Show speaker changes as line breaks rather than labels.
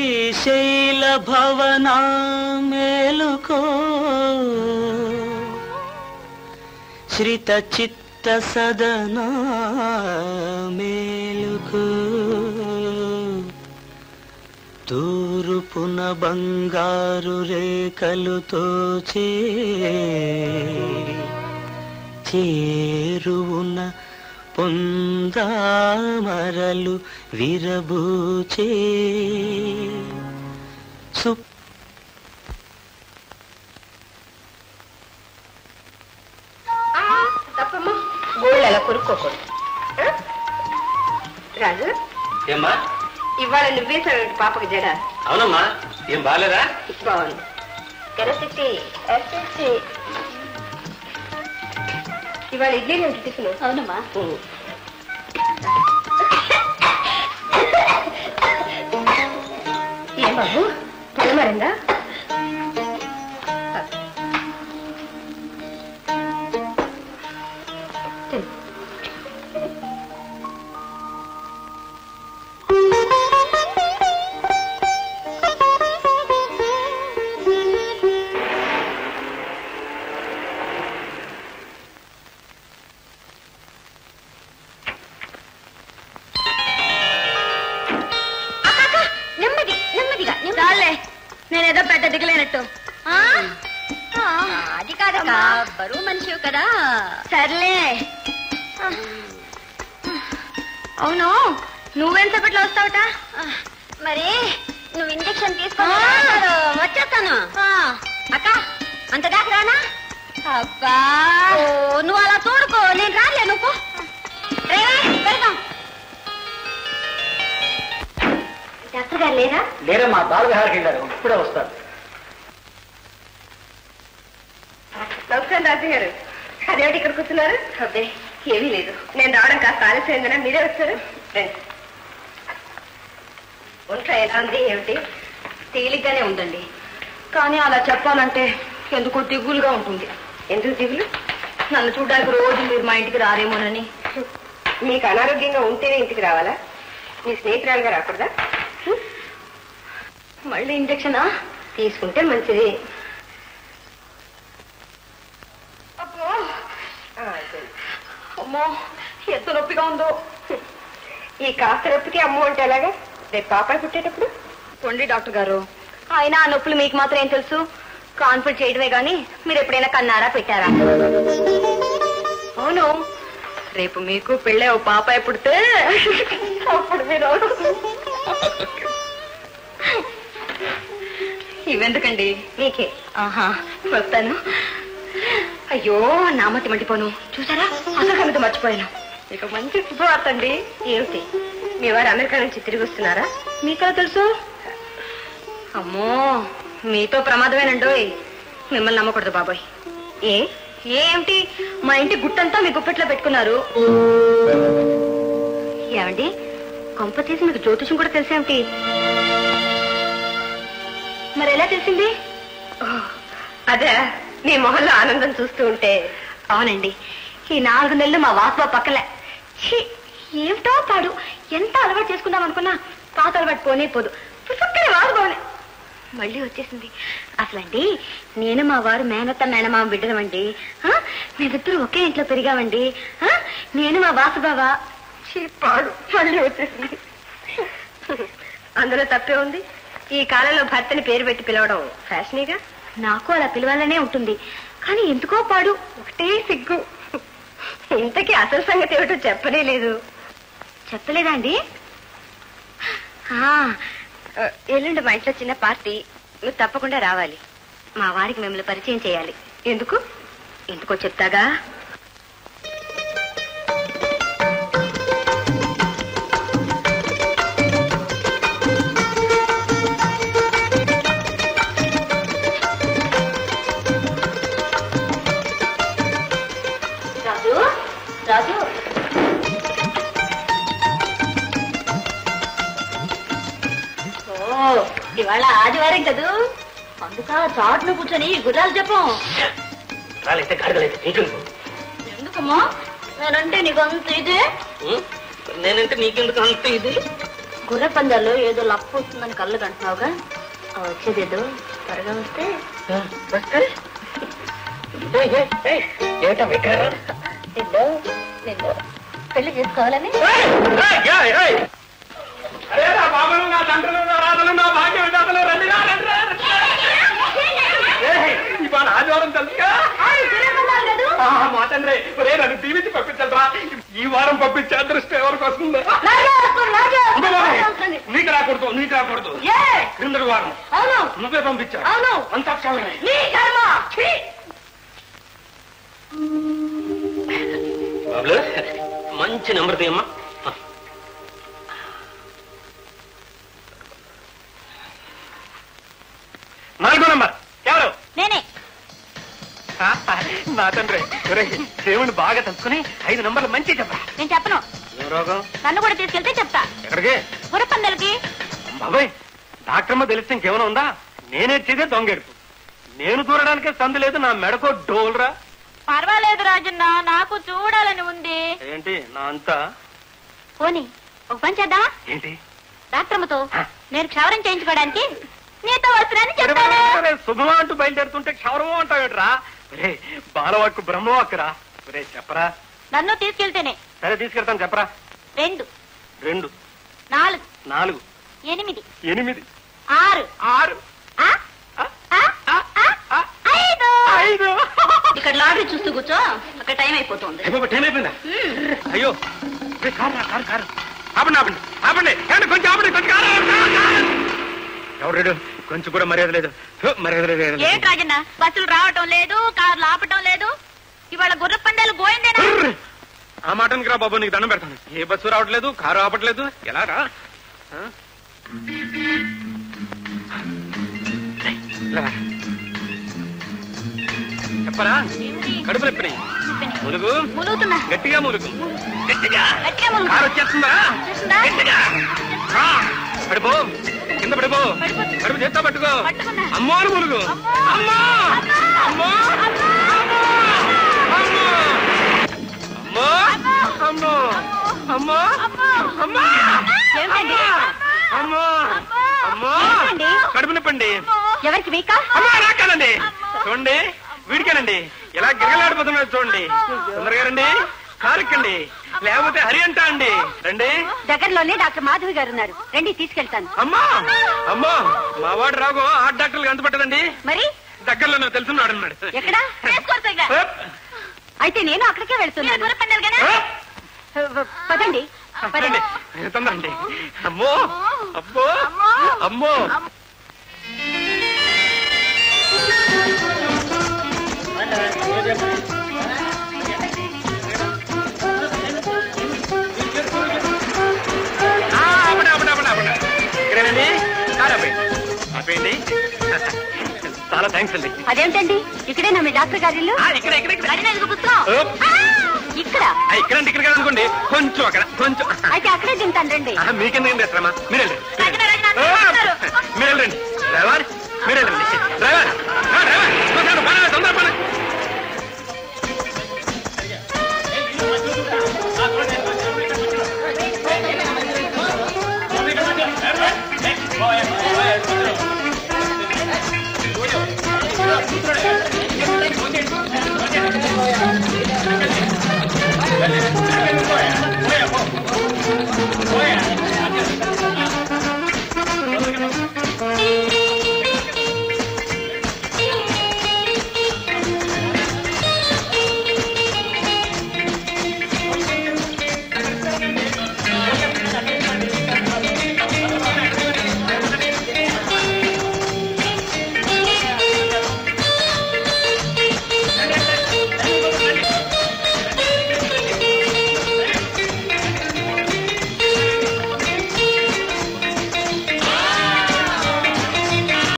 శ్రీశైల భవనా మేలుకో శ్రిత చిత్త సదనా మేలుకో తూర్పున బంగారు రేఖలుతో చేరువున పొందామరలు విరబూచే
తప్పమ్మా గోళ్ళు అలా కొరుక్కోకూడదు. రాజు
ఏమ్మా
ఇవాళ నువ్వేసావు పాపకి జడ?
అవునమ్మా. ఏం బాగాలేదా?
బాగుంది. ఇవాళ ఇడ్లీ నేను టిఫిన్.
అవునమ్మా.
ఏం బాబు పొలమరిందా?
నేనేదో పెద్ద దిగలేనట్టు. అది కాదమ్మా, బరువు మనిషి కదా. సర్లే. అవును, నువ్వెంతసేపట్లో వస్తావుట? మరి నువ్వు ఇంజక్షన్ తీసుకో. వచ్చేస్తాను. అక్క అంత దాకా రానా? అబ్బా నువ్వు అలా తోడుకో, నేను రాలే. నువ్వు వెళ్దాం. డాక్టర్ గారు లేరా?
లేరమ్మా, బాలవిహార్కి వెళ్ళారు. ఇప్పుడే వస్తారు.
నమస్కారం రాజు గారు. అదేమిటి ఇక్కడ కూర్చున్నారు? అబ్బే ఏమీ లేదు, నేను రావడం కాస్త ఆలస్యమైందనా మీరే వచ్చారు. రండి. ఒంట్లో ఎలా ఉంది? ఏమిటి?
తేలిగ్గానే ఉందండి, కానీ అలా చెప్పాలంటే ఎందుకో దిగులుగా ఉంటుంది.
ఎందుకు దిగులు?
నన్ను చూడడానికి రోజు మీరు మా ఇంటికి రారేమోనని.
మీకు అనారోగ్యంగా ఉంటేనే ఇంటికి రావాలా? మీ స్నేహితురాలుగా రాకూడదా?
మళ్ళీ ఇంజక్షనా?
తీసుకుంటే మంచిది.
అమ్మో ఎంత నొప్పిగా ఉందో.
ఈ కాస్త నొప్పికి అమ్మ అంటే ఎలాగా? రేపు పాపాయి పుట్టేటప్పుడు
పొండి డాక్టర్ గారు. అయినా ఆ నొప్పులు మీకు మాత్రం ఏం తెలుసు? కాన్ఫిడెంట్ చేయడమే గాని మీరు ఎప్పుడైనా కన్నారా పెట్టారా? అవును, రేపు మీకు పెళ్ళే ఓ పాపాయి పుడితే అప్పుడు మీరు ఇవెందుకండి?
మీకే.
ఆహా వస్తాను. అయ్యో నామతి మండిపోను. చూసారా, అసలు కనుక మర్చిపోయాను. ఇక మంచి శుభవార్త అండి.
ఏమిటి? మీ వారు అమెరికా నుంచి తిరిగి వస్తున్నారా?
మీకెలా తెలుసు? అమ్మో మీతో ప్రమాదమేనండో. మిమ్మల్ని నమ్మకూడదు బాబాయ్. ఏమిటి మా ఇంటి గుట్టంతా మీ గుప్పెట్లో పెట్టుకున్నారు. ఏమండి కొంప తీసి మీకు జ్యోతిషం కూడా తెలిసేమిటి? మరి ఎలా తెలిసింది?
అదే మీ మొహంలో ఆనందం చూస్తూ ఉంటే.
అవునండి, ఈ 4 నెలలు మా వాసుబా పక్కలే. ఏమిటో పాడు. ఎంత అలవాటు చేసుకుందాం అనుకున్నా పాత అలవాటు పోనే పోదు. పుస్తకనే వాసుబానే మళ్ళీ వచ్చేసింది. అసలండి నేను మా వారు మేనత్త మేనమామ బిడ్డలమండి. మేమిద్దరు ఒకే ఇంట్లో పెరిగామండి. నేను మా వాసుబావా.
పాడు మళ్ళీ వచ్చేసింది. అందులో తప్పే ఉంది. ఈ కాలంలో భర్తని పేరు పెట్టి పిలవడం ఫ్యాషనీగా.
నాకు అలా పిలవాలనే ఉంటుంది, కానీ ఎందుకో పాడు ఒకటే సిగ్గు.
ఇంతకీ అసలు సంగతి ఏమిటో చెప్పనే లేదు.
చెప్పలేదా అండి?
ఎల్లుండి మా ఇంట్లో చిన్న పార్టీ, నువ్వు తప్పకుండా రావాలి.
మా వారికి మిమ్మల్ని పరిచయం చేయాలి.
ఎందుకు?
ఎందుకో చెప్తాగా. రాజు రాజు ఇవాళ ఆదివారం కదూ, అందుక చాట్లు కూర్చొని గుర్రాలు చెప్పం. ఎందుకమ్మా? నేనంటే నీకు అంత ఇదే.
నేనంటే నీకెందుకు అంత ఇది?
గుర్ర పందాల్లో ఏదో లప్పు వస్తుందని కళ్ళు కంటున్నావుగా వచ్చేదేదో త్వరగా వస్తే నిన్ను పెళ్లి చేసుకోవాలని
ఇవాళ ఆదివారం తెలుసుగా మా తండ్రి ఒరే నన్ను దీవించి పంపించరా ఈ వారం పంపించే అదృష్టం ఎవరికి వస్తుందో నీకు రాకూడదు నీకు రాకూడదు క్రిందటి వారం నువ్వే పంపించావు అంతా బాబులు మంచి నెంబర్ తీయమ్మా 4వ నంబర్ ఎవరు
నేనే
నా తండ్రి దేవుని బాగా తెలుసుకుని 5 నంబర్లు మంచి చెప్పరా
నేను చెప్పను
రోగం
నన్ను కూడా తీసుకెళ్తే చెప్తా
ఎక్కడికి
గుర్రపందాలకి
బాబాయ్ డాక్టర్మ్మ తెలిస్తే ఇంకేమైనా ఉందా నేనేచ్చేదే దొంగెడుపు నేను దూరడానికే సందు లేదు నా మెడకో డోల్రా
పర్వాలేదు రాజన్న నాకు చూడాలని ఉంది
ఏంటి నా అంతా
పోనీ ఒక పని చేద్దామా
ఏంటి
డాక్టర్మతో నేను క్షవరం చేయించుకోవడానికి నీతో వస్తున్నాను చెప్తాను
శుభమా అంటూ బయలుదేరుతుంటే క్షవరమో అంటావేట్రా రే బాలవాక్కు బ్రహ్మవాక్కురా రే చెప్పరా
నన్ను తీసుకెళ్తేనే
సరే తీసుకెళ్తాను చెప్పరా
2
2
4
4
8
8
6
6 5
ఇక్కడ లాటరీ చూస్తూ కూర్చో అక్కడ టైం అయిపోతుంది
టైం అయిపోయిందా అయ్యో కారు కారు ఆపండి ఆపండి ఆపండి కొంచెం ఆపండి కొంచెం ఎవరు కొంచెం కూడా మర్యాద లేదు మర్యాద లేదు
ఏంటి రాజన్న బస్సులు రావటం లేదు కార్లు ఆపటం లేదు ఇవాళ గుర్ర పందాలు పోయిందేనా
ఆ మాటనికి రా బాబు నీకు దండం పెడతాను ఏ బస్సు రావట్లేదు కారు ఆపట్లేదు ఎలా రా చెప్పరా కడుపు నొప్పిని ములుగు గట్టిగా ములుగు గట్టిగా కారు వచ్చేస్తుందా గట్టిగా పడిపో కింద పడిపో కడుపు చేస్తా పట్టుకో అమ్మో ములుగు అమ్మో అమ్మో అమ్మో అమ్మో అమ్మో అమ్మో అమ్మో అమ్మో కడుపు నొప్పండి
ఎవరికి మీకా
అమ్మో నాకానండి చూడండి వీడికేనండి ఎలా గిరగలాడిపోతున్నాడు చూడండి తొందరగా రండి కారెక్కండి లేకపోతే హరి అంటా అండి రండి
దగ్గరలోనే డాక్టర్ మాధవి గారు ఉన్నారు రండి తీసుకెళ్తాను
అమ్మా అమ్మో మా వాడు రాగో హార్ట్ డాక్టర్లు అంతపట్టదండి
మరి
దగ్గరలో నాకు తెలుసున్నాడు అన్నాడు
ఎక్కడా అయితే నేను అక్కడికే వెళ్తున్నాను పదండి
తొందరండి అమ్మో అబ్బో అమ్మో ఇక్కడేనండి ఆపేయండి చాలా థ్యాంక్స్ అండి
అదేంటండి ఇక్కడేనా మీ డాక్టర్ గారి ఇల్లు
ఇక్కడ
ఇక్కడ
ఇక్కడంటే ఇక్కడ అనుకోండి కొంచెం అక్కడ కొంచెం
అయితే అక్కడే తింటాను రండి
మీకెందుకు శ్రమ మీరు